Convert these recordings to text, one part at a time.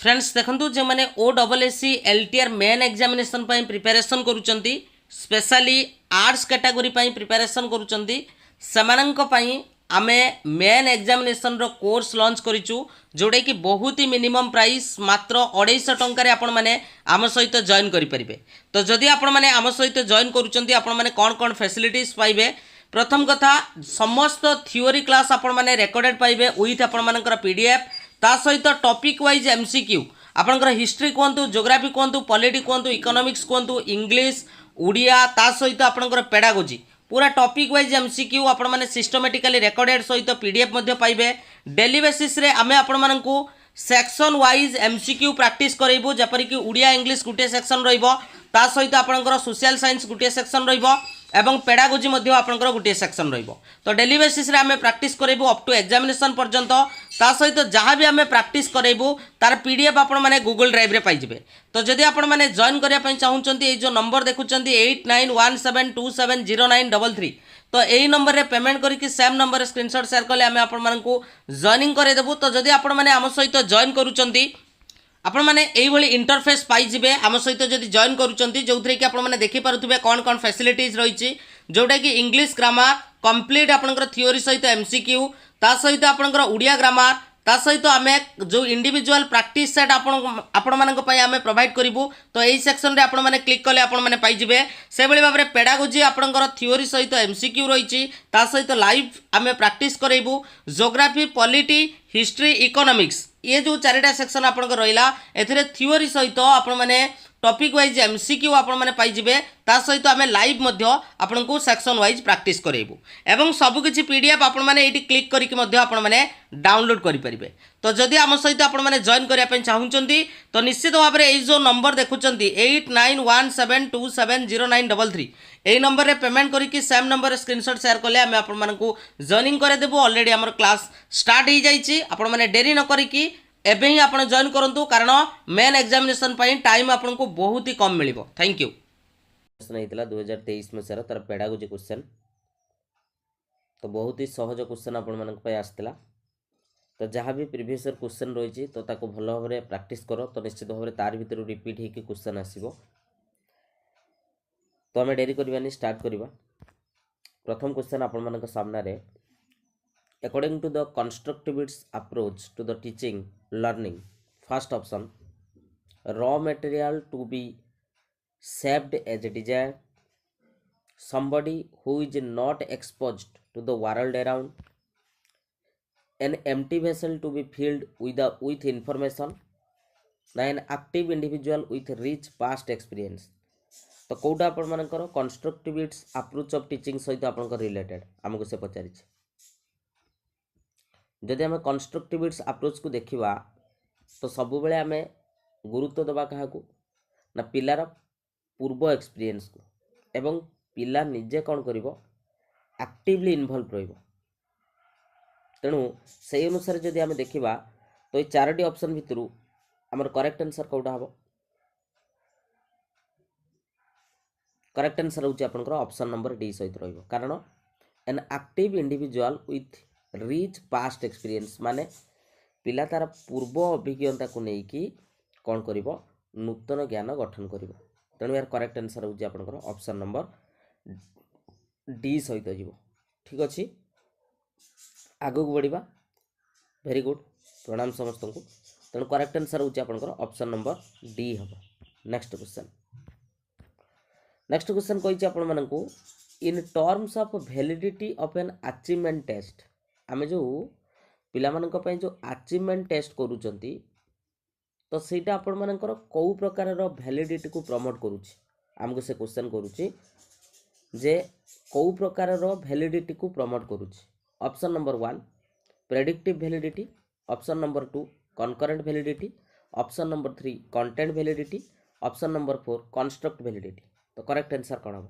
Friends देखंतु जे माने OSSC LTR main examination पई प्रिपरेशन करूचंती स्पेशली आर्ट्स कैटेगरी पई प्रिपरेशन करूचंती समानंक पई आमे मेन एग्जामिनेशन रो कोर्स लॉन्च करिचु जोडे कि बहुत ही मिनिमम प्राइस मात्र 250 टंका रे आपण माने आम सहित जॉइन करि परिबे। तो जदि आपण माने आम सहित जॉइन करूचंती आपण माने कोन कोन फैसिलिटीज पाइबे। प्रथम कथा समस्त थ्योरी क्लास आपण माने रेकॉर्डेड पाइबे विथ आपण मानकर पीडीएफ ता सहित टॉपिक वाइज एमसीक्यू आपनकर हिस्ट्री कहतु ज्योग्राफी कहतु पॉलिटी कहतु इकोनॉमिक्स कहतु इंग्लिश ओडिया ता सहित आपनकर पेडागोजी पूरा टॉपिक वाइज एमसीक्यू आपण माने सिस्टमैटिकली रेकॉर्डेड सहित पीडीएफ मध्ये पाइबे। डेली बेसिस रे आमे आपण मानकू सेक्शन वाइज एमसीक्यू प्रैक्टिस करइबो जेपरि कि ओडिया इंग्लिश गुटे सेक्शन रहिबो ता सहित आपनकर सोशल साइंस गुटे सेक्शन रहिबो एवं पेडागोजी मध्ये आपनकर गुटे सेक्शन रहिबो। तो डेली बेसिस रे आमे प्रैक्टिस करइबो अप टू एग्जामिनेशन पर्यंत ता सहित जहाँ भी आमे प्रैक्टिस करइबो तार पीडीएफ आपण माने गूगल ड्राइव रे पाइ जिवे। तो जदि आपण माने जॉइन करिया पई चाहुचंती ए जो नंबर देखुचंती 8917270933 तो यही नंबर रे पेमेंट करके सेम नंबर रे स्क्रीनशॉट शेयर कले आमे आपण मानकू जॉइनिंग करे देबु। तो जदि आपण माने आम सहित जॉइन करूचंती आपण माने एई भली इंटरफेस पाई जिवे आम सहित जदि जॉइन करूचंती जोथरे कि आपण माने देखि पारुथबे कोन कोन फैसिलिटीज रहिछि जोटा कि इंग्लिश ग्रामर कंप्लीट आपनकर थ्योरी सहित एमसीक्यू ता सहित आपनकर ओडिया ग्रामर ता सहित आमे जो इंडिविजुअल प्रैक्टिस सेट आपण मानक पई आमे प्रोवाइड करिवु। तो एई सेक्शन रे आपण माने क्लिक कले आपण माने पाई जिवे। से बेले भाबरे पेडागोजी आपनकर थ्योरी सहित एमसीक्यू रहिछि ता सहित लाइव आमे प्रैक्टिस करइबु। ज्योग्राफी पॉलिटी हिस्ट्री इकोनॉमिक्स ये जो चारिटा सेक्शन आपनकर रहिला एथिरे थ्योरी सहित आपण माने टॉपिक वाइज एमसीक्यू आपण माने पाई जिवे ता सहित आमे लाइव मध्य आपनको सेक्शन वाइज प्रैक्टिस करइबु एवं सब किछि पीडीएफ आपण माने एटी क्लिक करिकि मध्य आपण माने डाउनलोड करि परिबे। तो जदि आम सहित आपण माने जॉइन करिया पई चाहुचंती तो निश्चित भाव में जो नंबर देखुचंती 8917270933 एई नंबर रे पेमेंट करिकि सेम नंबर रे स्क्रीनशॉट शेयर कले आमे आपण मानकू जॉइनिंग करे देबो। ऑलरेडी हमर क्लास स्टार्ट हो जाइछि आपण माने देरी न करिकि एबे ही आपण जॉइन करंतु कारण मेन एग्जामिनेशन पई टाइम आपन को बहुत ही कम मिलिबो। Thank you. क्वेश्चन हेतला 2023 मसेर तार पेडागोजी क्वेश्चन तो बहुत ही सहज क्वेश्चन आपण मानक पई आस्तिला। तो जहाँ भी प्रीवियस ईयर क्वेश्चन रही तो ताको भल भाव में प्रैक्टिस करो तो निश्चित भाव में तार भीतर रिपीट होकर क्वेश्चन आसीबो। तो आम डेरी करवानी स्टार्ट करवा। प्रथम क्वेश्चन आपण मानक सामना रे according to the constructivist approach to the teaching learning first option raw material to be saved as desire somebody who is not exposed to the world around an empty vessel to be filled with information an active individual with rich past experience। तो कौटा आपण मानकर constructivist approach of teaching सहित आपनकर related हमको से पचारि जदि आम constructivist approach को देखिबा तो सब बेले आम गुरुत्व दबा कहा ना पिलार पूर्व एक्सपीरियंस को एवं पिला निजे कौन करिवो एक्टिवली इन्वॉल्व रहिबो। तेणु से अनुसार जदि आम देखिबा तो ये चारोटी ऑप्शन भितरु हमर करेक्ट आंसर कोटा हबो। करेक्ट आंसर होची आपनकर ऑप्शन नंबर डी सहित रहिबो कारण an active individual with rich past experience माने पिला तार पूर्व अभिज्ञता को नेकी कौन करिवो नूतन ज्ञान गठन करिवो। तेणु यार करेक्ट आंसर होची आपनकर ऑप्शन नंबर डी सहित जीवो। ठीक अच्छे आगू बढ़िबा वेरी गुड प्रणाम समस्त को। तेणु करेक्ट आंसर होची आपनकर ऑप्शन नंबर डी हबो। नेक्स्ट क्वेश्चन कहिछि आपण मानकू in terms of validity of an achievement test आमे जो पिला मानक पय जो अचीवमेंट टेस्ट करूचंती तो सेटा आपण मानकर को प्रकार रो वैलिडिटी को प्रमोट करूछि हमको से क्वेश्चन करूछि जे को प्रकार रो वैलिडिटी को प्रमोट करूछि। Option number 1 predictive validity, option number 2 concurrent validity, option number 3 content validity, option number 4 construct validity. तो करेक्ट आंसर कौन हम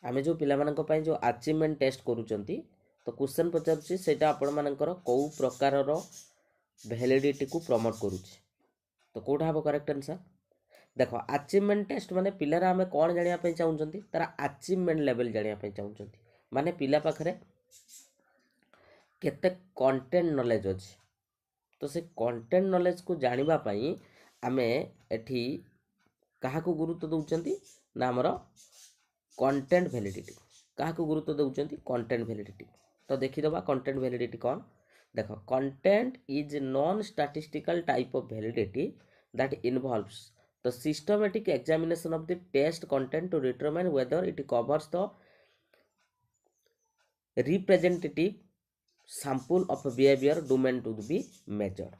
आमे जो पिला मानक पय जो अचीवमेंट टेस्ट करूचंती तो क्वेश्चन पचारुछि सेटा आपण मानकर को प्रकार रो वैलिडिटी को प्रमोट करूछि। तो कोठा हबो करेक्ट आंसर देखो अचीवमेंट टेस्ट माने पिलार आमे कौन जानिया पय चाहुचंती तार अचीवमेंट लेवल जानिया पय चाहुचंती माने पिला पाखरे केते कंटेंट नॉलेज अछि तो से कंटेंट नॉलेज को जानिबा पई आमे एठी काहा को गुरुत्व दउचंती ना हमर कंटेंट वैलिडिटी काहा को गुरुत्व दउचंती कंटेंट वैलिडिटी तो देखि दबा कंटेंट वैलिडिटी कोन देखो content is non statistical type of validity that involves the systematic examination of the test content to determine whether it covers the representative sample of behavior domain to be measured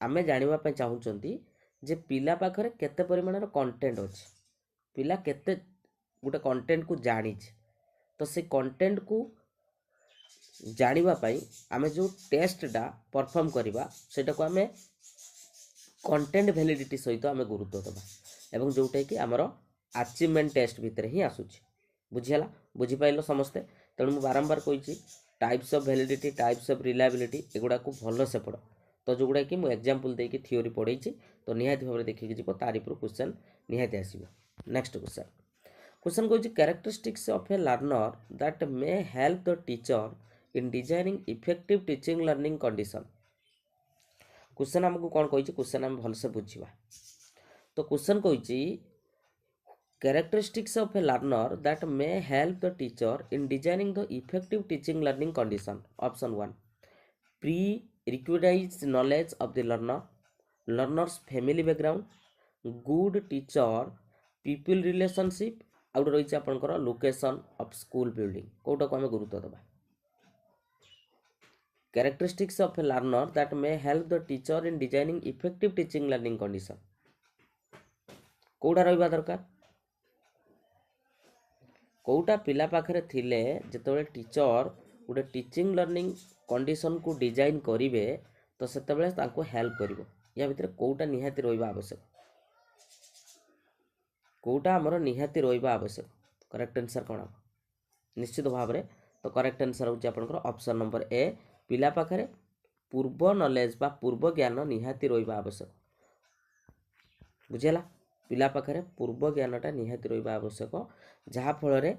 आमे जानिबा पे चाहूचंती जे पिला पाखरे केते परिमाणर content अछि पिला केते गुटे content को जानि तो से कंटेंट को जानिबा पई आमे जो टेस्ट डा परफॉर्म करिबा सेटा को आमे कंटेंट वैलिडिटी सहित आमे गुरुत्व दबा एवं जोटा कि हमर अचीवमेंट टेस्ट भितर ही आसुछि बुझियला बुझि पाइलो समस्ते तेणु मु बारंबार कहिछि types of validity types of reliability एगुड़ा को भल से पढ़ तो जोगुड़ा कि मु एग्जांपल देकी थ्योरी पढ़ाई तो निहाती भाव देखिक जीव तारि पर क्वेश्चन निहाती आसीबो नेक्स्ट क्वेश्चन कहछि characteristics of a learner that may help the teacher in designing effective teaching learning condition question हमको कोन कहछि क्वेश्चन हम भल से बुझिबा तो क्वेश्चन कहछि characteristics of a learner that may help the teacher in designing the effective teaching learning condition option 1 prerequisite knowledge of the learner learner's family background good teacher people relationship आउट रही आपंकर location of school building कोटा को आम गुरुत्व दबा characteristics of a learner that may help the teacher in designing effective teaching learning condition कोटा रहिबा दरकार कोटा पिला पाखरे थिले जेतेबेले टीचर गोटे टीचिंग लर्निंग कंडीशन को डिजाइन करिवे तो सेतेबेले तांको हेल्प करिवो या भितर कोटा निहाती रहिबा आवश्यक कोटा हमर निहाती रहिबा आवश्यक करेक्ट आंसर कोन निश्चित भाव रे तो करेक्ट आंसर होची आपनकर ऑप्शन नंबर ए पिला पाखरे पूर्व नॉलेज बा पूर्व ज्ञान निहाती रहिबा आवश्यक बुझेला पिला पाखरे पूर्व ज्ञानटा निहाती रहिबा आवश्यक जहा फल रे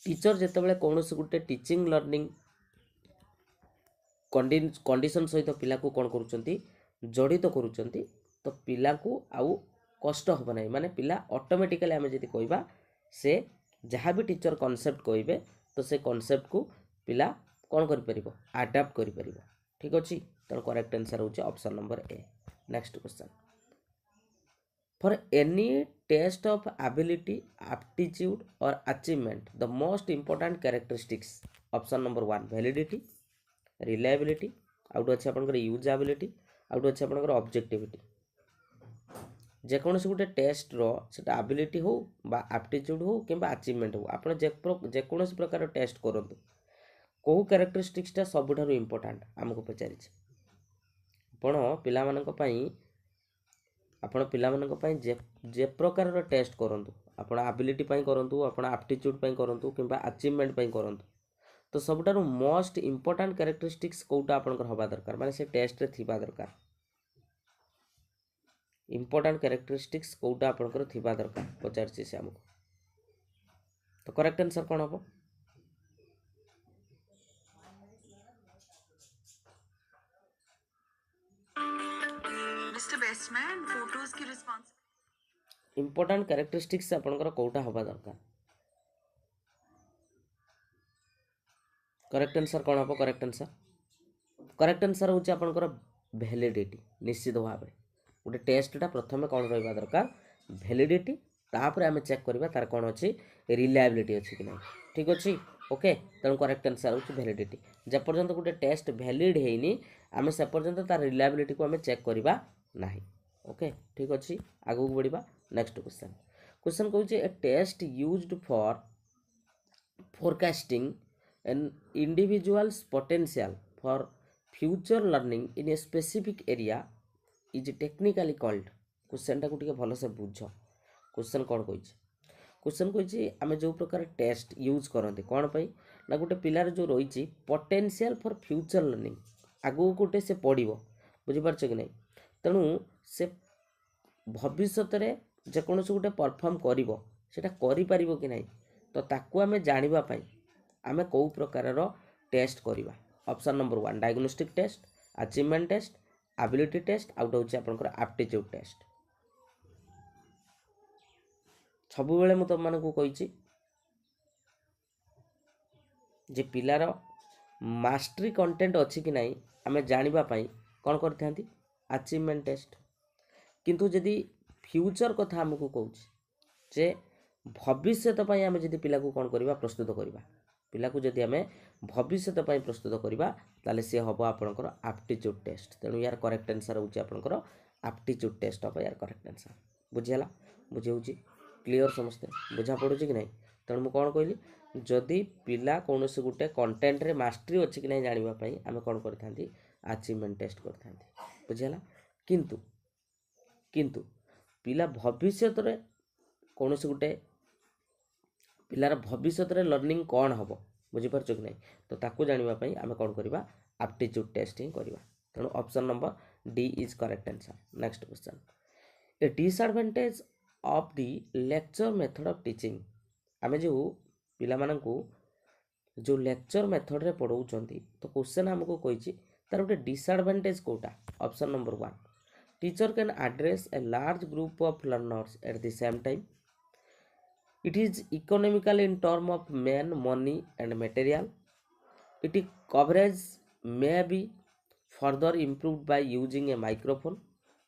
टीचर जेतेबेले कोनोसी गुटे टीचिंग लर्निंग कंडीशन सहित पिला को कोन करूचंती जड़ित करूचंती तो पिला को आउ कष्ट हो नाही माने पिला ऑटोमेटिकली आमे जदी कहबा से जहाँ भी टीचर कॉन्सेप्ट कहबे तो से कॉन्सेप्ट को पिला कोन करि परिबो अडॉप्ट करि परिबो ठीक अछि तो करेक्ट आंसर होची option number A next question For any test of ability, aptitude or achievement, the most important characteristics option number 1 validity, reliability, out अच्छे आपनकर यूजबिलिटी आउट अच्छे आपनकर ऑब्जेक्टिविटी जेकोसी गोटे टेस्ट रो सेटा एबिलिटी हो बा एप्टीट्यूड हो किंबा अचीवमेंट हो आपण जेकोसी प्रकार टेस्ट करंतु को कैरेक्टरिस्टिक्स टा सबुठारु इंपोर्टेंट हमको पचारि आपण पिला मानक पई आपण पिला मानक पई जे प्रकार टेस्ट करंतु आपण एबिलिटी पई करंतु आपण एप्टीट्यूड पई करंतु किंबा अचीवमेंट पई करंतु तो सबुठारु मोस्ट इंपोर्टेंट कैरेक्टरिस्टिक्स कोटा आपनकर हबा दरकार माने से टेस्ट रे थिबा दरकार इंपोर्टेंट कैरेक्टरिस्टिक्स कोटा आपनकर थिबा दरकार पचारछि से हमको तो करेक्ट आंसर कोन हबो मिस्टर बेस्टमैन फोटोज की रिस्पांस इंपोर्टेंट कैरेक्टरिस्टिक्स आपनकर कोटा हबा दरकार करेक्ट आंसर कोन हबो करेक्ट आंसर होची आपनकर वैलिडिटी निश्चित भाव में गोटे टेस्टटा प्रथमे कौन रहा दरकार वैलिडिटी तापर आम चेक करवा तार कौन अच्छी रिलायबिलिटी अच्छी कि ना ठीक अच्छे ओके तेणु करेक्ट आंसर हो वैलिडिटी जेपर्यंत गोटे टेस्ट वैलिड है आम से पर्यंत तार रिलायबिलिटी को आम चेक करवा ना ओके ठीक अच्छे आगू बढ़ा नेक्स्ट क्वेश्चन कौन a test used for forecasting an individual's potential for future learning in a specific area is technically called question टाक भल से बुझ क्वेश्चन कौन कही आम जो प्रकार टेस्ट यूज करते कौन पाई ना गोटे पिलार जो रही पोटेंशियल फॉर फ्यूचर लर्निंग आगू गोटे से पढ़ो बुझीपार कि नहीं तेणु से भविष्य में जेकोसी गोटे परफॉर्म करा कि नहीं तो ताकू आम जानापी आम कौ प्रकार टेस्ट करवा option number 1 diagnostic test achievement test ability test आउट होची आपनकर एप्टीट्यूड टेस्ट सब बेले मु तुम मानक कही जे पिलार मास्टरी कंटेंट अच्छी कि नहीं आम जानापी कौन करते अचीवमेंट टेस्ट किंतु जदि फ्यूचर कथा आमको कहूँ जे भविष्य आम जदि पिला को कौन करवा प्रस्तुत करवा पिला को जदि आम भविष्य प्रस्तुत करवा ताले सी हम आपंकर एप्टीट्यूड टेस्ट तेणु यार करेक्ट आंसर होची आपंकर एप्टीट्यूड टेस्ट हम यार करेक्ट आंसर बुझीगला बुझे क्लियर समस्ते बुझा पड़ुची कि नहीं तेणु मुझे कौन कहली जदि पिला कौन से गोटे कंटेंट रे मास्टरी अच्छी कि नहीं जानापी आम कौन करते अचीवमेंट टेस्ट करते बुझीगला किंतु किंतु पिला भविष्य कौन से गोटे पिलार भविष्य लर्निंग कौन हम बुझीपार कि नहीं तो ताकू जानापी आम कौन करवा एप्टीट्यूड टेस्ट ही करवा तेणु option number D is correct answer next question A disadvantage of the lecture method of teaching आम जो पिला मानकू जो लेक्चर मेथड रे पढ़ाऊँ तो क्वेश्चन आमको कही तार गोटे डिसएडवांटेज कोटा option number 1 teacher can address a large group of learners at the same time it is economical in term of man money and material it coverage may be further improved by using a microphone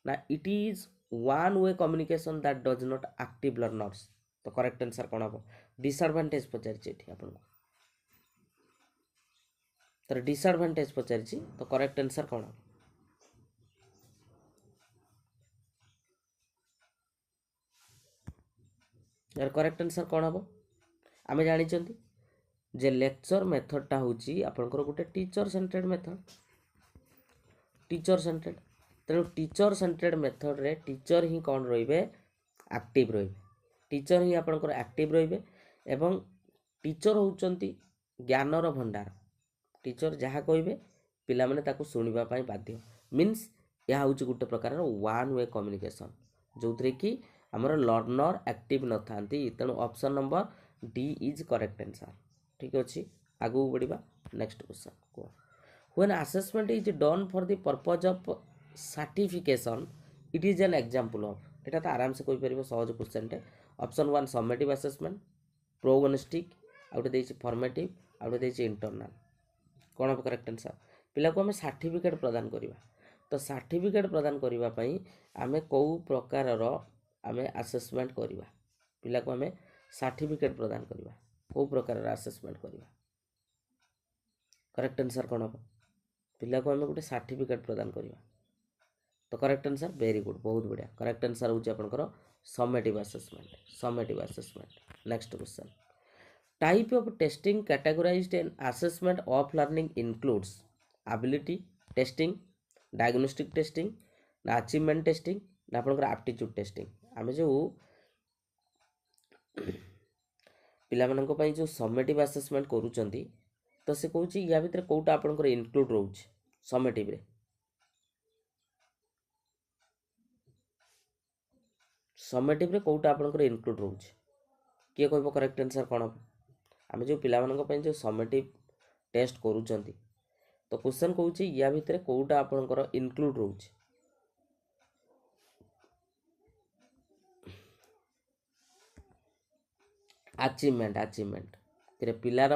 now it is one way communication that does not active learners तो correct answer कौन हम disadvantage पचारि आपको तर disadvantage पचारि तो correct answer कौन हम यार correct answer कौन हम आम जानी जे लेक्चर मेथडटा हूँ आपंकर गोटे teacher centred method teacher centred तेणु टीचर सेंटर्ड मेथड रे टीचर ही कौन रे एक्टिव रे टीचर ही आपंकर एक्टिव रे एवं टीचर होउचंती ज्ञानर भंडार टीचर जहाँ कहे पिला माने ताकू सुनिबा पई बाध्य मीन्स यह हूँ गोटे प्रकार वन वे कम्युनिकेशन जो थे कि आमर लर्नर एक्टिव न था तेणु option number D is correct answer ठीक अच्छे आगू बढ़ा नेक्स्ट क्वेश्चन कह when assessment is done for the purpose of certification it is an example of एटा तो आराम से कहीपर सहज क्वेश्चन टे ऑप्शन 1 समेटिव असेसमेंट प्रोगोनिस्टिक आउटे फॉर्मेटिव आउटे इंटरनाल कौन हम करेक्ट आंसर पिला को आम सर्टिफिकेट प्रदान करवा तो सर्टिफिकेट प्रदान करने आम कौ प्रकार आम असेसमेंट करवा पिला को आम सर्टिफिकेट प्रदान करवा कौ प्रकार असेसमेंट करवा करेक्ट आंसर कौन हम पिला को आम गोटे सर्टिफिकेट प्रदान करवा तो करेक्ट आंसर वेरी गुड बहुत बढ़िया करेक्ट आंसर होची आपनकर summative assessment next question type of testing categorised in assessment of learning includes ability testing diagnostic testing ना अचीवमेंट टेस्टिंग ना आपनकर एप्टीट्यूड टेस्टिंग आम जो पिला मानक पई जो समेटिव असेसमेंट करूचंती तो से कहूँ या भितर कोटा आपनकर इनक्लूड रोच समेटिव रे समेटिव रे कोटा आपनकर इनक्लूड रोच किए कहबो करेक्ट आंसर कोन हम आम जो पिला मानक पई जो समेटिव टेस्ट करूचंती तो क्वेश्चन कहूँ या भितर कोटा आपनकर इनक्लूड रोच अचीवमेंट तेरे पिलार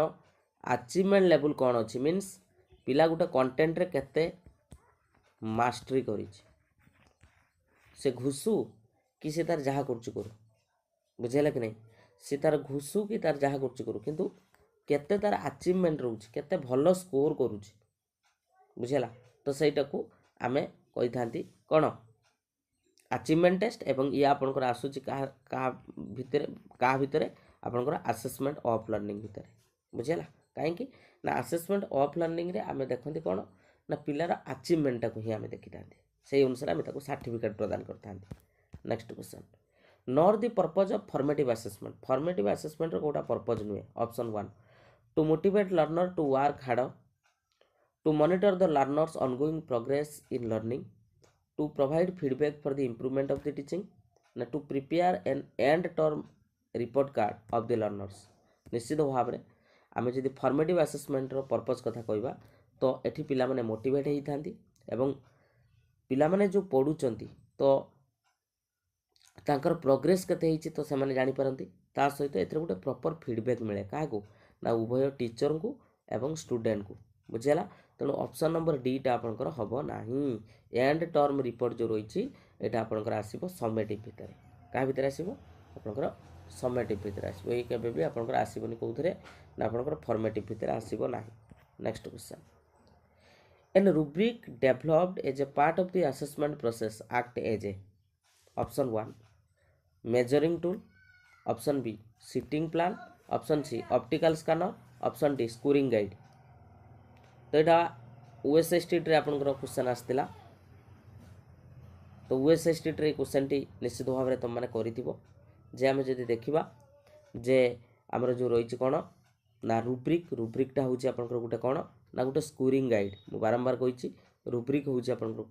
अचीवमेंट लेवल कौन अच्छी मीन्स पिला गोटे कंटेंट रे केते मास्टरी करी से घुसू कि से तार जहाँ करू बुझेगा कि नहीं से तार घुसू कि तार जहाँ करू किंतु केते तार अचीवमेंट रोच केते भल स्कोर करुच बुझेगा तो सहीटा को आम कही था कौन अचीवमेंट टेस्ट एवं ये आपनकर आसूची क्या भितर आपनकर असेसमेंट ऑफ लर्निंग भितर बुझेगा कहीं ना असेसमेंट ऑफ लर्निंग रे आम देखते कौन ना पिलार अचीवमेंटा को ही आम देखी था से अनुसार आम सर्टिफिकेट प्रदान करता next question nor the purpose of formative assessment कोटा पर्पज नुहे option 1 to motivate learner to work hard to monitor the learners ongoing progress in learning to provide feedback for the improvement of the teaching ना to prepare an end term report card of the learners निश्चित भाव में आमे जदि formative assessment रो purpose कथा कहबा तो एठी पिला माने मोटिवेट हेई थांती एवं पिला माने जो पढुचंती तो तांकर प्रोग्रेस केते हेची तो से माने जानि परंती ता सहित एथरे गुटे प्रॉपर फीडबैक मिले काको ना उभय टीचर को एवं स्टूडेंट को बुझिला तेणु ऑप्शन नंबर डी टा आपनकर हबो नाही एंड टर्म रिपोर्ट जो रहिची एटा आपनकर आसीबो समेटिव भितर का भितर आसीबो आपनकर समेटिव भितर आसीबो ए केबे भी आपनकर आसीबोनी कोउथरे ना आपनकर फॉर्मेटिव भितर आसीबो नाही next question an rubric developed as a part of the assessment process act as a option 1 measuring tool option B sitting plan option C optical scanner option D scoring guide तो यहाँ OSSTET रे आपनकर question आसतिला तो OSSTET रे question T निश्चित भाव में तुम माने करिथिबो जे आमे जदि देखिबा जे हमर जो रहिछि कोन ना रुब्रिक टा होछि आपनकर गुटे कोन ना गुटे स्कोरिंग गाइड मु बारंबार कहिछि रुब्रिक होछि आपनकर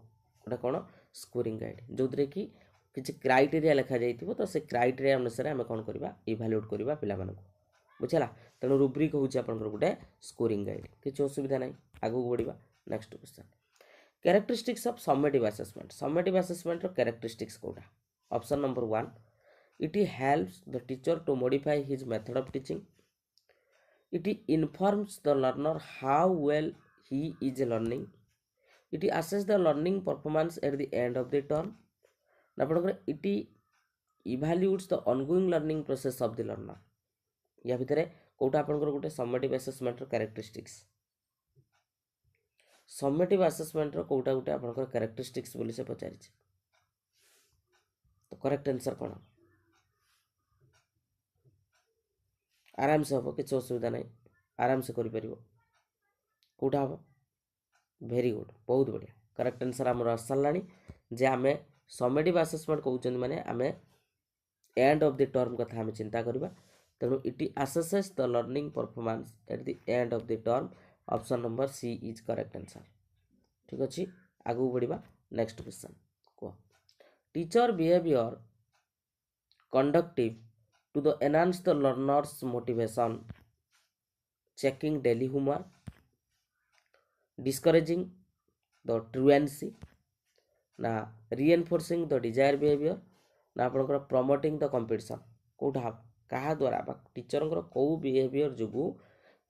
गुटे कोन स्कोरिंग गाइड जोतरे कि किछि क्राइटेरिया लिखा जाइथिबो तो से क्राइटेरिया अनुसार हमें कोन करबा इवैल्यूएट करबा पिला मानको बुझला तेणु रुब्रिक होछि आपनकर गुटे स्कोरिंग गाइड किछि असुविधा नै आगु बढ़िबा next question characteristics of summative assessment रो कैरेक्टरिस्टिक्स कोडा option number 1 it helps the teacher to modify his method of teaching it informs the learner how well he is learning it assesses the learning performance at the end of the term आपनकर it evaluates the ongoing learning process of the learner या भितरे कोटा आपनकर गुटे summative assessment रो characteristics summative assessment रो कोटा गुटे आपनकर characteristics बोली से पचारि छै तो करेक्ट आंसर कोन आराम से हम किसी असुविधा ना आराम से करें कौटा हम वेरी गुड बहुत बढ़िया करेक्ट आंसर आम आस सारा जे आम समेटिव असेसमेंट कहते माने आम एंड ऑफ द टर्म कथा आम चिंता करबा तेणु it assesses the learning performance at the end of the term option number C is correct answer ठीक अच्छे आगू बढ़िबा नेक्स्ट क्वेश्चन कह teacher behavior conductive to the enhance the learner's motivation checking daily homework discouraging the truancy ना reinforcing the desired behavior ना आपनकर promoting the competition कोठा कहा द्वारा टीचर को बिहेवियर जो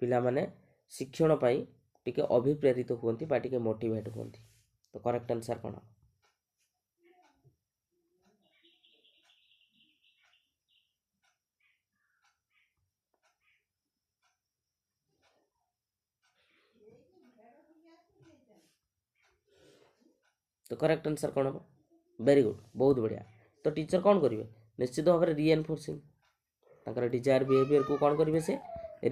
पिला माने शिक्षण पाई टिके अभिप्रेरित होती बा टिके मोटिवेट होती तो करेक्ट आंसर कौन तो करेक्ट आंसर कौन हम वेरी गुड बहुत बढ़िया तो टीचर कौन करेंगे निश्चित भाव में रिएनफोर्सिंग तांकर डिजायर बिहेवियर को कौन करेंगे से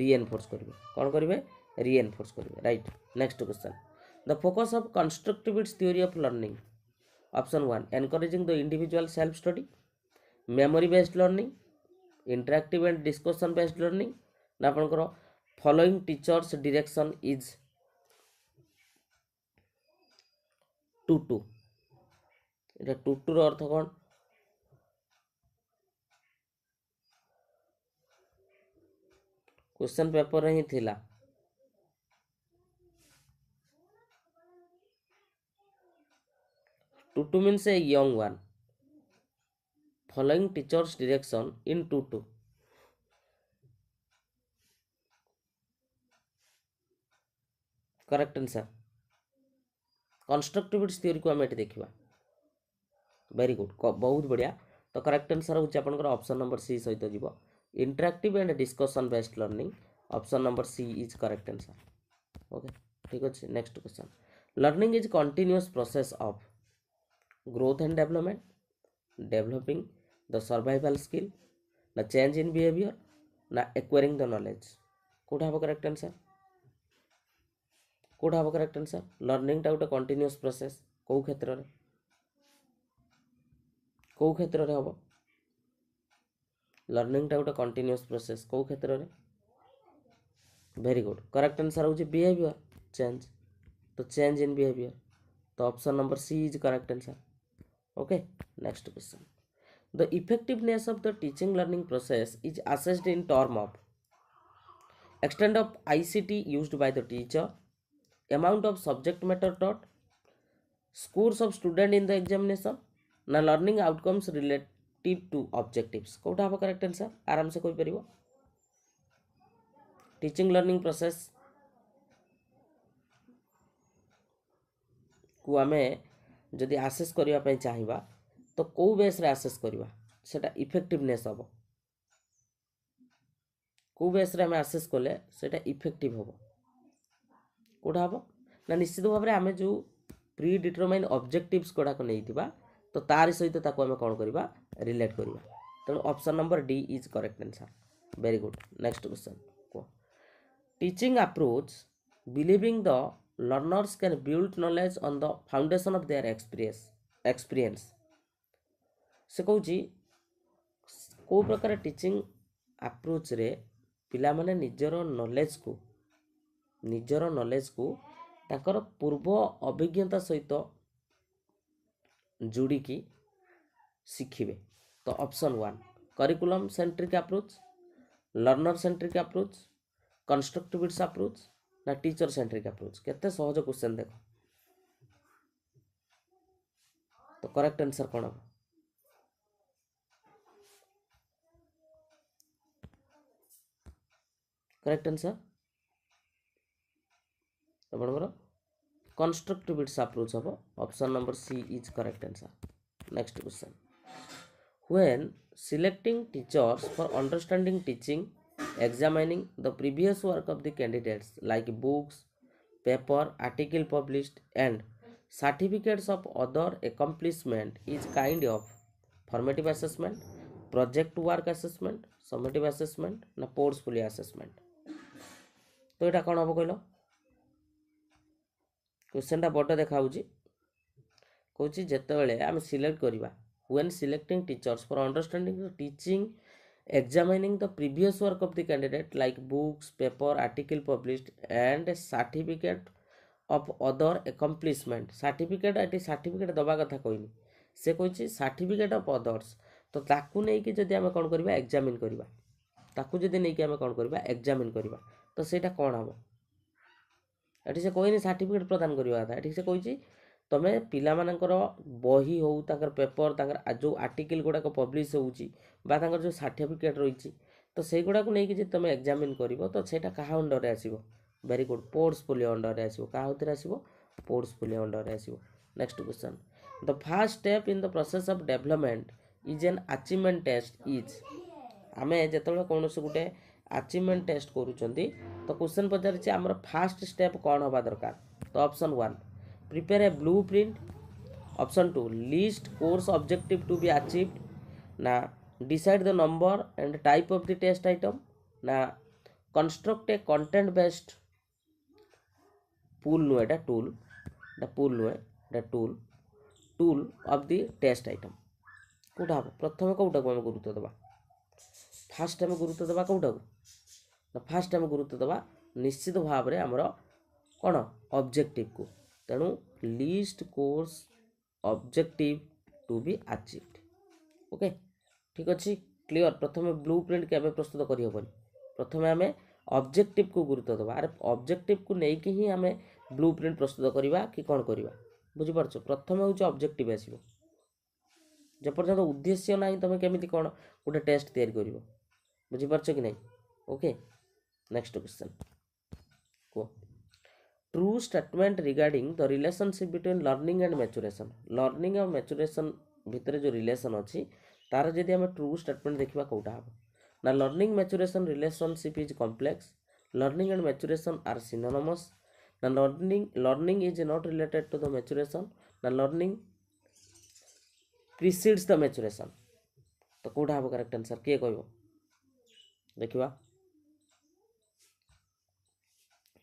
रिएनफोर्स करेंगे कौन करेंगे रिएनफोर्स करेंगे right next question the focus of constructivist theory of learning option 1 encouraging the individual self study memory based learning interactive and discussion based learning ना आपनकर following teachers direction is to এটা टू रो अर्थ कौन question paper ही थिला to means a young one following teachers direction in to correct answer constructivist theory को आम ये देखा वेरी गुड बहुत बढ़िया तो करेक्ट आंसर होची आपनकर ऑप्शन नंबर सी सहित जीव interactive and discussion based learning option number C is correct answer okay ठीक अच्छे next question learning is continuous process of growth and development developing the survival skill ना change in behavior ना acquiring the knowledge कोठा हम correct answer कोठा हम correct answer learning टा गोटे कंटिन्यूअस प्रोसेस कौ क्षेत्र में कौ क्षेत्र में हम लर्निंग टा गोटे कंटिन्यूअस प्रोसेस कौ क्षेत्र में वेरी गुड करेक्ट आंसर होची बिहेवियर चेंज तो चेंज इन बिहेवियर तो option number C is correct answer okay next question the effectiveness of the teaching learning process is assessed in term of extent of ICT used by the teacher, amount of subject matter taught, scores of student in the examination, ना learning outcomes relative to objectives. कोटा हम correct answer आराम से कोई परिबो teaching learning process को आमे जदि access करिया पय चाहिबा तो को बेस रे आसेस करिबा सेटा इफेक्टिवनेस हबो को बेस रे हम आसेस कले सेटा इफेक्टिव हबो कोठा हबो ना निश्चित भाव रे आमे जो प्री डिटरमाइन ऑब्जेक्टिव्स कोडा को नैतिबा तो तार सहित ताको आमे कोन करिबा रिलेट करिबा तेणु option number D is correct answer very good next question को teaching approach believing the learners can build knowledge on the foundation of their experience से कहूची को प्रकार टीचिंग अप्रोच रे पिला माने निजर नॉलेज को ताकर पूर्व अभिज्ञता सहित जोड़ी की शिखिबे तो option 1 curriculum centric approach learner centric approach constructivist approach ना टीचर सेंट्रिक अप्रोच केते सहज क्वेश्चन देखो तो करेक्ट आंसर कोन हो करेक्ट आंसर आपनकर कंस्ट्रक्टिविस्ट अप्रोच हो option number C is correct answer next question when selecting teachers for understanding teaching examining the previous work of the candidates like books paper article published and certificates of other accomplishment is kind of formative assessment project work assessment summative assessment ना portfolio assessment तो एटा कोन हबो कहलो question टा बड देखा होची कहूची जेतेबेले आम select करिबा when selecting teachers for understanding the teaching examining the previous work of the candidate like books paper article published and certificate of other accomplishment certificate दबा कथा कहनी से कहछि certificate of others तो ताकू नै कि जदि हम कोन करबा एग्जामिन करबा ताकू जदि नै कि हम कोन करबा एग्जामिन करबा तो सेटा कोन हबो एठी से कहनी सर्टिफिकेट प्रदान करबा था एठी से कहछि तमे पिला मानकर बही हो ताकर पेपर ताकर जो आर्टिकल गुडा को पब्लिश होउची बा ताकर जो सर्टिफिकेट रहिची तो सेई गुडा को नै कि जे तमे एग्जामिन करबो तो सेटा कहा अंडर रे आसीबो वेरी गुड पोर्टफोलियो अंडर रे आसीबो कहा उतर आसीबो पोर्टफोलियो अंडर रे आसीबो next question the first step in the process of development is an achievement test is आमे जेतबे कोनोसे गुटे अचीवमेंट टेस्ट करूचंती तो क्वेश्चन पचारछि हमर फर्स्ट स्टेप कोन होबा दरकार तो option 1 prepare a blueprint option 2 list course objective to be achieved na decide the number and type of the test item na construct a content based pool no eta tool the pool no the tool of the test item कोटा प्रथम कोटा को हम गुरुत्व देबा fast हम गुरुत्व देबा कोटा को फास्ट हम गुरुत्व देबा निश्चित भाव रे हमरो कोन ऑब्जेक्टिव को तेणु list course objective to be achieved okay ठीक अच्छे क्लियर प्रथम ब्लूप्रिंट के प्रस्तुत करी होबनी प्रथम आम ऑब्जेक्टिव को गुरुत्व देबा अरे ऑब्जेक्टिव को लेकिन ही आम ब्लूप्रिंट प्रस्तुत करवा कि कौन करवा बुझी पारछ प्रथम हूँ ऑब्जेक्टिव आसीबो जेपर्यंत उद्देश्य ना तुम केमी कौन गोटे टेस्ट तैयारी कर बुझी पारछ कि नहीं ओके नेक्स्ट क्वेश्चन को true statement regarding the relationship between learning and maturation और मैचुरेशन भितर जो रिलेशन अच्छी तार जदि आम ट्रू स्टेटमेंट देखा कौटा हम ना learning maturation relationship is complex learning and maturation are synonymous ना learning is not related to the maturation ना लर्निंग प्रिसीड्स द मैचुरेशन तो कौटा हम करेक्ट आंसर किए कहबो देखिबा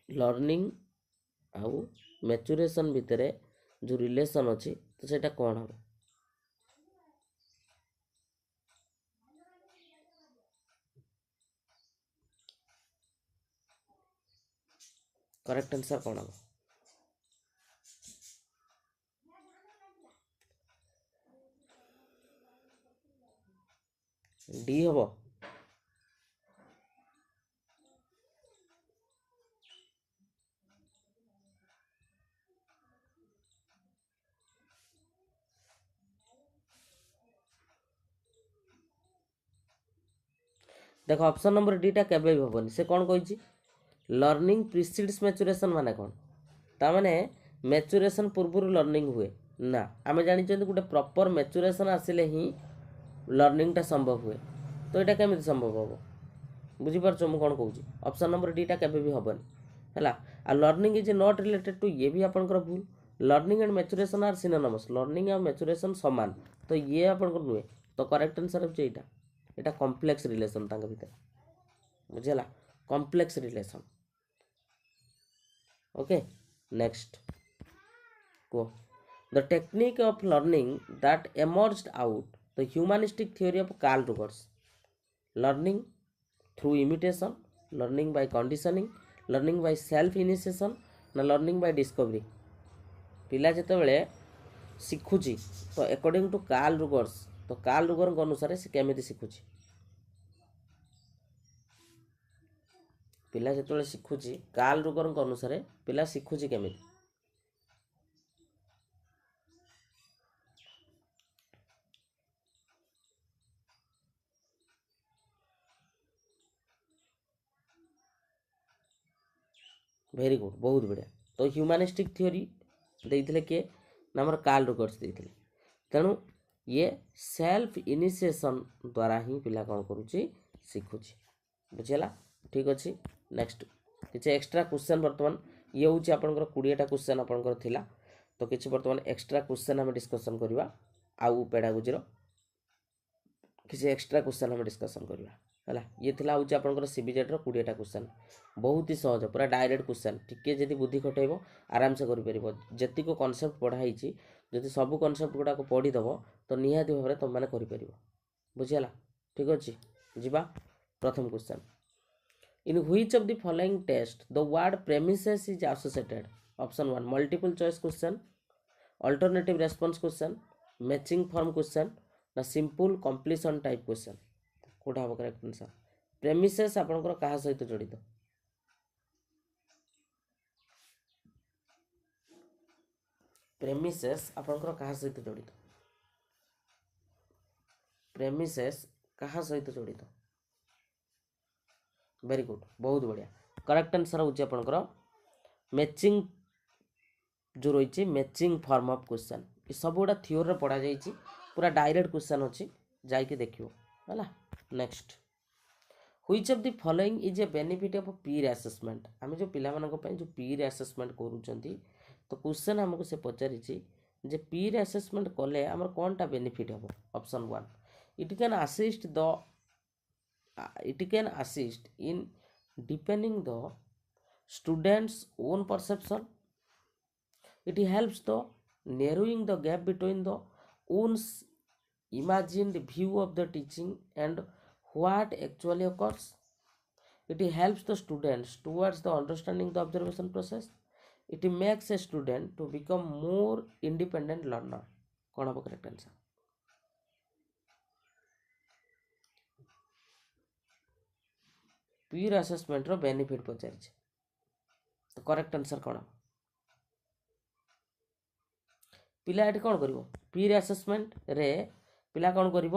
लर्निंग आउ मैचुरेशन भितर जो रिलेशन अच्छी तो सेटा कौन हम करेक्ट आंसर कौन हम डी हम देख ऑप्शन नंबर डीटा केबे भी हेनी से कौन कही लर्निंग प्रिसीड्स मैच्योरेशन माने कौन ताने मैच्योरेशन पूर्व लर्निंग हुए ना आम जानी गोटे प्रॉपर मैच्योरेशन आसिले ही लर्निंगटा संभव हुए तो यहाँ केमी संभव हम बुझीपार मुझे कौन कौन ऑप्शन नंबर डीटा केबे भी हेनी है आ learning is not related to ये भी आपंकर भूल learning and maturation are synonymous learning और मैच्योरेशन सामान तो ये आपंकर नुहे तो करेक्ट आंसर हो यहाँ कॉम्प्लेक्स रिलेशन भितर बुझेगा कॉम्प्लेक्स रिलेशन ओके नेक्स्ट कह the technique of learning that emerged out the humanistic theory of Carl Rogers learning through imitation learning by conditioning learning by self initiation ना learning by discovery पिला जितेबाला शिखुची तो according to Karl रुगर्स तो Karl रुगर अनुसार से केमी शिखुची पिला जिते शिखुची कार्ल रुगर अनुसार पिला शिखुची केमी वेरी गुड बहुत बढ़िया तो ह्यूमानिस्टिक थ्योरी देते किए ना आम कार्ल रुगर्स देते तेणु ये सेल्फ इनिशिएशन द्वारा ही पिला कौन करुच्ची शिखुची बुझेगा ठीक अच्छे नेक्स्ट किसी एक्स्ट्रा क्वेश्चन बर्तमान ये हूँ आपंकर 20टा क्वेश्चन आपंकर थिला तो किसी बर्तमान एक्स्ट्रा क्वेश्चन आम डिस्कसन करवा आउ पेडागोजी किसी एक्स्ट्रा क्वेश्चन आम डिस्कसन करवा है ये थिला हूँ आपंकर सीबीजेड 20टा क्वेश्चन बहुत ही सहज पूरा डायरेक्ट क्वेश्चन टिके जदि बुद्धि खटेब आराम से कर जीक कनसेप्ट पढ़ाई जदि सब कनसेप्ट गुड़ाक पढ़ीदेव तो निहाती भाव में तुम मैंने कर बुझीगला ठीक अच्छे जीवा प्रथम question in which of the following test the word premises is associated option 1 multiple choice question alternative response question matching form question ना सिंपल कंप्लीशन टाइप क्वेश्चन कोटा हम करेक्ट आंसर प्रेमिसेस आपनकर कहा सहित जड़ित प्रेमिसेस आपनकर कहा सहित जड़ित प्रेमिसेस कहा सहित जड़ित वेरी गुड बहुत बढ़िया करेक्ट आंसर होची आपनकर मैचिंग जो रही मैचिंग फॉर्म ऑफ क्वेश्चन ये सब गुड़ा थ्योरी पढ़ा जाइए पूरा डायरेक्ट क्वेश्चन अच्छी जाइए देखियो है next which of the following is a benefit of Pir assessment आम जो पिला जो पीर असेसमेंट करूँ तो क्वेश्चन आमको से पचारि जे पीर असेसमेंट कले आम कौन टा बेनिफिट हम option 1 it can assist in deepening the students own perception it helps the narrowing the gap between the own imagined view of the teaching and what actually occurs it helps the students towards the understanding the observation process it makes a student to become more independent learner कौन हम correct answer पीर assessment रो benefit पचारि तो correct answer कौन पिला ये कौन कर पीर assessment रे पिला कौन कर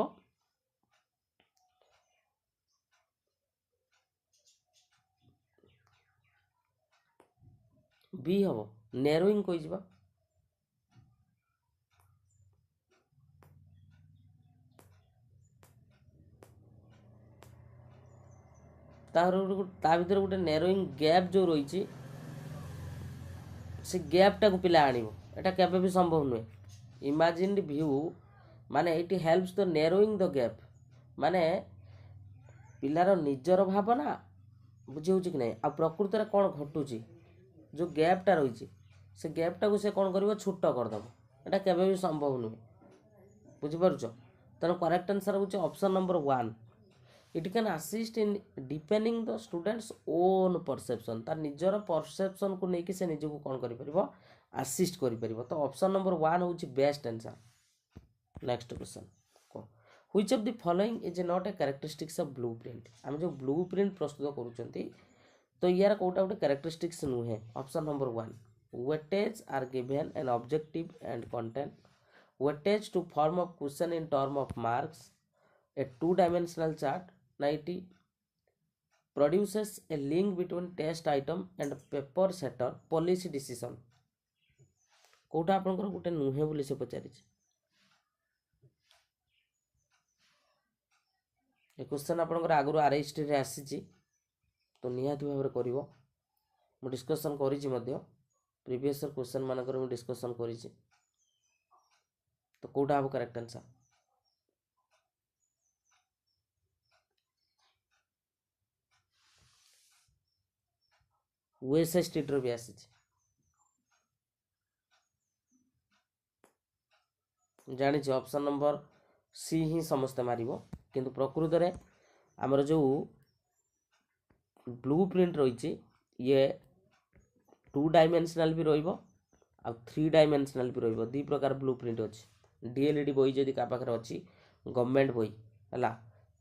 बी हम नेरोइंग कही ता भीतर गोटे नेरोइंग गैप जो रही से गैपटा को पिला आनिबो एटा केबे भी संभव नुहे इमेजिन्ड व्यू माने it helps the narrowing the gap माने पिलार निजर भावना बुझे कि नहीं आ प्रकृत में कौन घटुची जो गैपटा रही से गैपटा को से कौन कर छोट करदेव एटा केबे भी संभव नुहे बुझीपार तेना करेक्ट आंसर हो option number 1 it can assist in deepening the students own perception तार निजर परसेप्शन को लेकिन से निजक कौन कर असिस्ट कर तो ऑप्शन नंबर 1 हूँ best answer next question which of the following is not a characteristics of blue print आम जो ब्लू प्रिंट प्रस्तुत करूँ तो यार कौटा गोटे कैरेक्टरिस्टिक्स नुहे option number 1 weightage are given an objective and content weightage to form of question in term of marks a 2-dimensional chart 90 produces a link between test item and paper setter policy decision. कोटा आपनकर गोटे नुहे बोली से पचारि ए question आपनकर आगु RST रे आसी तो निहाती भाव करिवो मु डिस्कशन करिछि मध्य प्रीवियस क्वेश्चन मानकर मु डिस्कशन करिछि तो कोटा हम करेक्ट आंसर OSSTET रो भी आसी जानी ऑप्शन नंबर सी ही समस्त मारिबो किंतु प्रकृत रे हमर जो ब्लू प्रिंट रही ये 2 डायमेंशनल भी रहिबो आ 3 डायमेंशनल भी रहिबो दी प्रकार ब्लू प्रिंट अछि डीएलडी बही जदि का पाखर अछि गवर्नमेंट बही हला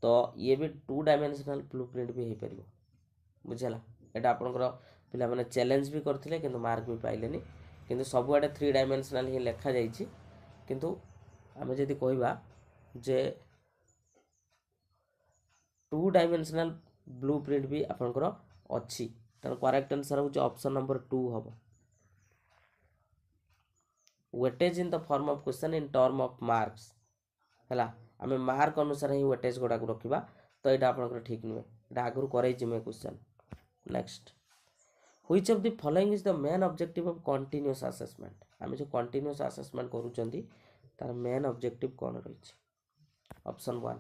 तो ये भी 2 डायमेंशनल ब्लू प्रिंट भी हे परिबो बुझला एटा आपनकर पिला माने चैलेंज भी करथिले किंतु मार्क भी पाइलेनी किंतु सब आडे 3 डायमेंशनल ही लेखा जाईछि किंतु आमे जदि कहबा जे 2 डायमेंशनल ब्लू प्रिंट भी आपनकर अछि तर करेक्ट आंसर हो ऑप्शन नंबर 2 हबो weightage in the form of question in term of marks हला आमे मार्क अनुसार ही वेटेज गोडा को रखिबा तो एटा आपनकर ठीक नुवे एटा आगु करै जिमे question next which of the following is the main objective of continuous assessment आमे जो कंटीन्यूअस असेसमेंट करूचंती तार मेन ऑब्जेक्टिव कोन रहिछि option 1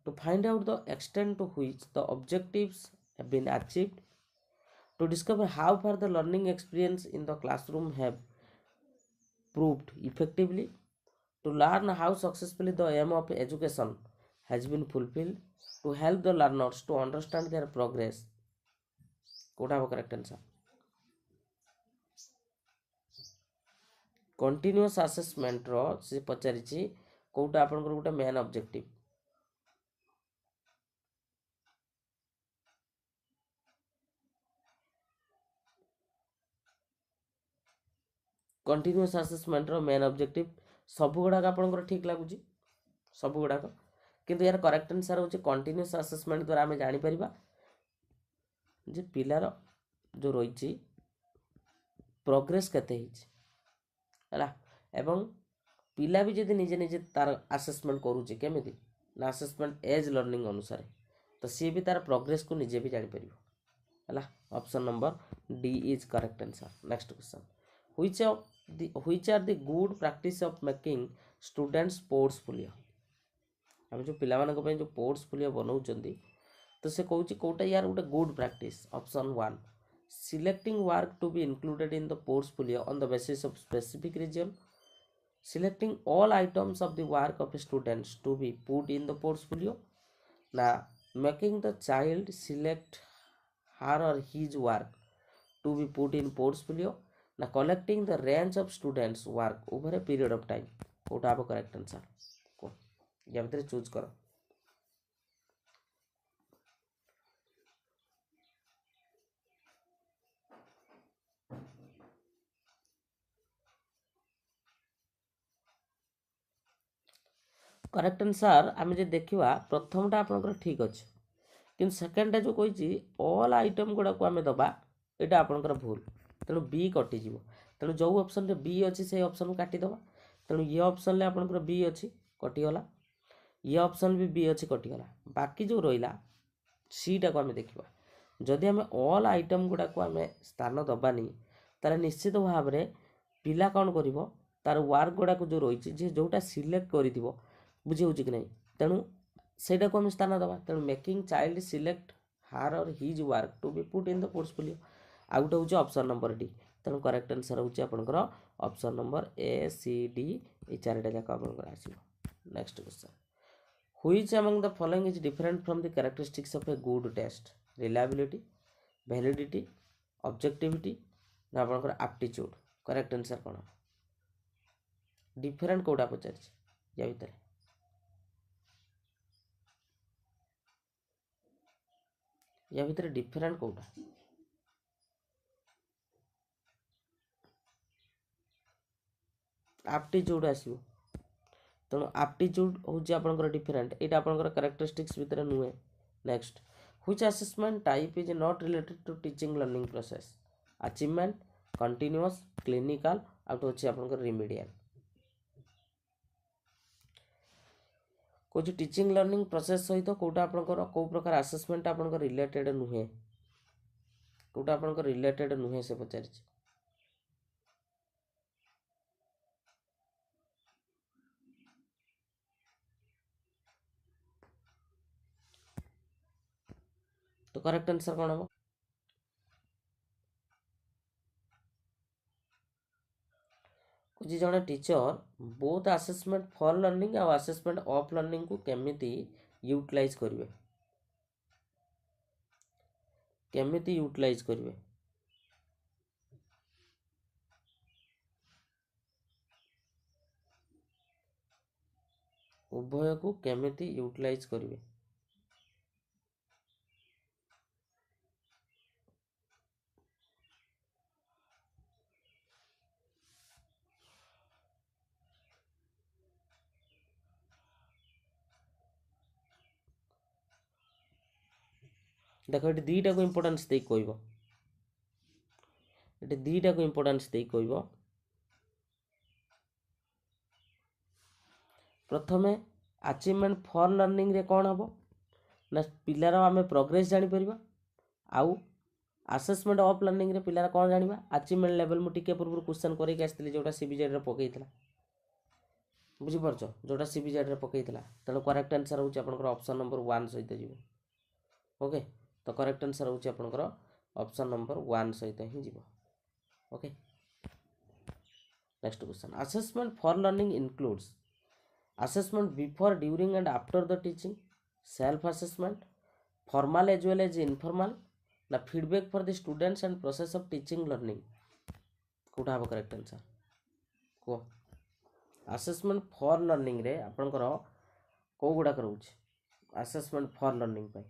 to find out the extent to which the objectives have been achieved, to discover how far the learning experience in the classroom have proved effectively, to learn how successfully the aim of education has been fulfilled, to help the learners to understand their progress. What is correct answer? Continuous assessment रो से पचारिछि कोटा आपनकर गोटे main objective continuous assessment रो main objective सब गुडा आपनकर ठीक लागुची सब गुडा किंतु यार correct answer होची कंटिन्यूअस असेसमेंट द्वारा हमें जानि परिबा जे पिलार जो रहिची प्रोग्रेस केते हिची हला एवं पिला भी जदि निजे निजे तार असेसमेंट करूची केमिति ना असेसमेंट एज लर्निंग अनुसार तो सी भी तार प्रोग्रेस को निजे भी जानि परिबो हला option number D is correct answer next question which are the good practice of making students portfolio हम जो पिला मानक पे जो पोर्टफोलियो बनाउचंदी तो से कहूची कोटा यार गोटे good practice option 1 selecting work to be included in the portfolio on the basis of specific region selecting all items of the work of students to be put in the portfolio now making the child select her or his work to be put in portfolio now collecting the range of students work over a period of time कोटा आप correct answer को या भीतर choose करो correct answer आमे जे देखिवा प्रथमटा आपनकर ठीक अछि किन सेकंडटा जो कहिछि ऑल आइटम गुडा को आमे दबा एटा आपनकर भूल तेणु बी कटि जीवो तेणु जो ऑप्शन रे बी अछि से ऑप्शन काटि दबा तेणु ये ऑप्शन ले आपनकर बी अछि कटि गला ये ऑप्शन भी बी अछि कटि गला बाकी जो रहिला सी टा को आमे देखिबा जदि आमे ऑल आइटम गुडा को आमे स्थान दबानी तारे निश्चित भाव रे पिला कोन करिवो तार वर्क गुडा को जो रहिछि जे जोटा सिलेक्ट करिदिवो बुझे होछि कि नै तेणु सेटा को हम स्थान दबा तेणु making child select her or his work to be put in the portfolio आ गोटे होछि ऑप्शन नंबर डी तेणु करेक्ट आंसर होछि आपनकर option number A C D A चारटा जाक आपनकर आसीबो next question which among the following is different from the characteristics of a good test reliability validity objectivity ना आपनकर एप्टीट्यूड करेक्ट आंसर कोन डिफरेंट कोडा पचारछि या भीतर या भीतर डिफरेंट कोडा एप्टीट्यूड आसीबो तेणु आप्टिट्यूड हूँ आपंकर डिफरेन्ट यहाँ आपंकर कैरेक्टरिस्टिक्स भितर नुहे। Next which assessment type is not related to teaching learning process achievement continuous clinical out अच्छे आपंकर रिमेडियल कौन टीचिंग लर्निंग प्रोसेस सहित कौटा आपंकर कौ प्रकार असेसमेंट आपंकर रिलेटेड नुहे कौटा आपंकर रिलेटेड नुहे से पचार तो करेक्ट आंसर कौन हम कुछ जड़े teacher both assessment for learning और असेसमेंट ऑफ लर्निंग को केमिति यूटिलाइज करेंगे केमिति यूटिलाइज करेंगे उभय को केमिति यूटिलाइज करेंगे देख ये दीटा को इम्पोर्टेंस दे कहब ये दीटा को इम्पोर्टेंस दे कहब प्रथमे अचीवमेंट फॉर लर्निंग रे कौन हम ना पिलार आम प्रोग्रेस जापर आउ असेसमेंट ऑफ लर्निंग रे पिलार कौन जाना अचीवमेंट लेवल मुझे टिके पूर्व क्वेश्चन करके आसती जोटा सीबीजेड पकई बुझीपार जोटा सीबीजेड पकई तेणु करेक्ट आंसर हूँ आपंकर ऑप्शन नंबर 1 सहित जीव ओके तो करेक्ट आंसर हूँ आपंकर ऑप्शन नंबर 1 सहित ही जीव okay next question assessment for learning includes assessment before during and after the teaching self assessment formal as well as informal na feedback for the students and process of teaching learning कोटा have correct answer को assessment for learning रे आपनकर को गुडा करूछ assessment for learning पाई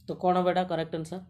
तो कौन बेटा correct answer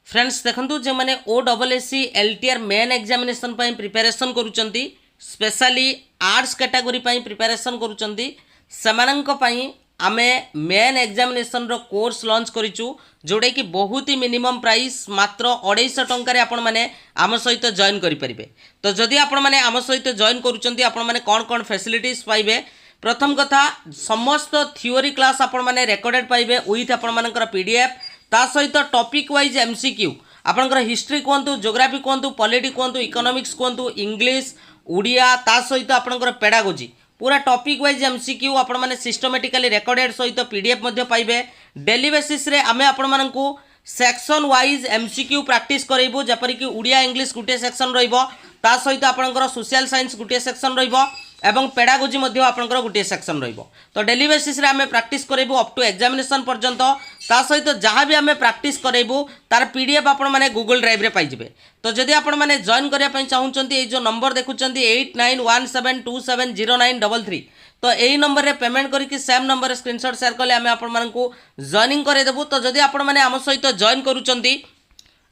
friends देखंतु जे माने ओएसएससी एलटीआर मेन एग्जामिनेशन पई प्रिपरेशन करूचंती स्पेशली आर्ट्स कैटेगरी पई प्रिपरेशन करूचंती समानंक पई आमे मेन एग्जामिनेशन रो कोर्स लॉन्च करिचु जोडे कि बहुत ही मिनिमम प्राइस मात्र 250 टंका रे आपण माने आम सहित जॉइन करि परिबे। तो जदि आपण माने आम सहित जॉइन करूचंती आपण माने कोन कोन फैसिलिटीज पाइबे। प्रथम कथा समस्त थ्योरी क्लास आपण माने रिकॉर्डेड पाइबे विथ आपण मानकर पीडीएफ ता सहित टॉपिक वाइज एमसीक्यू आपनकर हिस्ट्री कहतु ज्योग्राफी कहतु पॉलिटी कहतु इकोनॉमिक्स कहतु इंग्लिश ओडिया ता सहित आपनकर पेडागोजी पूरा टॉपिक वाइज एमसीक्यू आपण माने सिस्टमैटिकली रिकॉर्डेड सहित पीडीएफ मध्ये पाइबे। डेली बेसिस रे आमे आपण मानकू सेक्शन वाइज एमसीक्यू प्रैक्टिस करैबो जेपरि कि ओडिया इंग्लिश गुटे सेक्शन रहइबो ता सहित आपनकर सोशल साइंस गुटे सेक्शन रहइबो एवं पेडागोजी मध्य आपनकर गुटे सेक्शन रहइबो। तो डेली बेसिस रे आमे प्रैक्टिस करैबो अप टू एग्जामिनेशन पर्यंत ता सहित जहाँ भी आमे प्रैक्टिस करैबो तार पीडीएफ आपण माने गूगल ड्राइव रे पाइजिबे। तो जदि आपण माने जॉइन करिया पई चाहुचंती ए जो नंबर देखुचंती 8917270933 तो यही नंबर रे पेमेंट करके सेम नंबर स्क्रीनशॉट शेयर कले आमे आपण मानकू जॉइनिंग करे देबो। तो जदि आपण माने आम सहित जॉइन करूचंती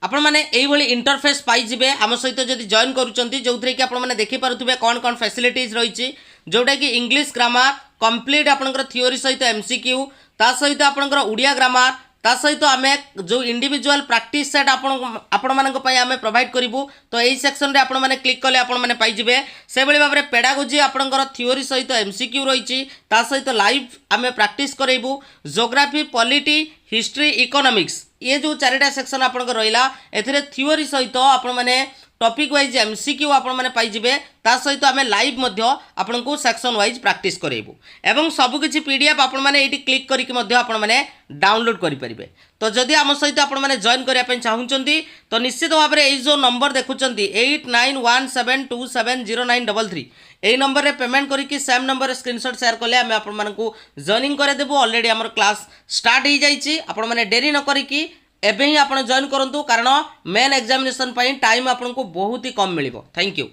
आपण माने एई भली इंटरफेस पाई जिबे आम सहित जदि जॉइन करूचंती जोथरे कि आपण माने देखि पारुथबे कोन कोन फैसिलिटीज रहिछि जोटा कि इंग्लिश ग्रामर कंप्लीट आपनकर थ्योरी सहित एमसीक्यू ता सहित आपनकर ओडिया ग्रामर ता सहित आमे जो इंडिविजुअल प्रैक्टिस सेट आपण मानक पई आमे प्रोवाइड करिवु। तो एई सेक्शन रे आपण माने क्लिक कले आपण माने पाई जिबे। से बेले बाबरे पेडागोजी आपनकर थ्योरी सहित एमसीक्यू रहिछि ता सहित लाइव आमे प्रैक्टिस करैबु। ज्योग्राफी पॉलिटी हिस्ट्री इकोनॉमिक्स ये जो चारिटा सेक्शन आपनकर रहिला एथिरे थ्योरी सहित आपण माने टॉपिक वाइज एमसीक्यू आपण माने पाई जिबे ता सहित आमे लाइव मध्य आपण को सेक्शन वाइज प्रैक्टिस करैबु एवं सब किछि पीडीएफ आपण माने एठी क्लिक करिक मध्य आपण माने डाउनलोड करि परिबे। तो जदि आम सहित आपण माने जॉइन करिया पई चाहुचंती तो निश्चित भाव में एई जो नंबर देखुचंती 8917270933 एई नंबर रे पेमेंट करिक सेम नंबर स्क्रीनशॉट शेयर कले आमे आपण मानकू जॉइनिंग करे देबो। ऑलरेडी हमर क्लास स्टार्ट हो जाइछि आपण माने देरी न करिकी एबे ही आपण जॉइन करंतु कारण मेन एग्जामिनेशन पई टाइम आपन को बहुत ही कम मिलिबो। Thank you.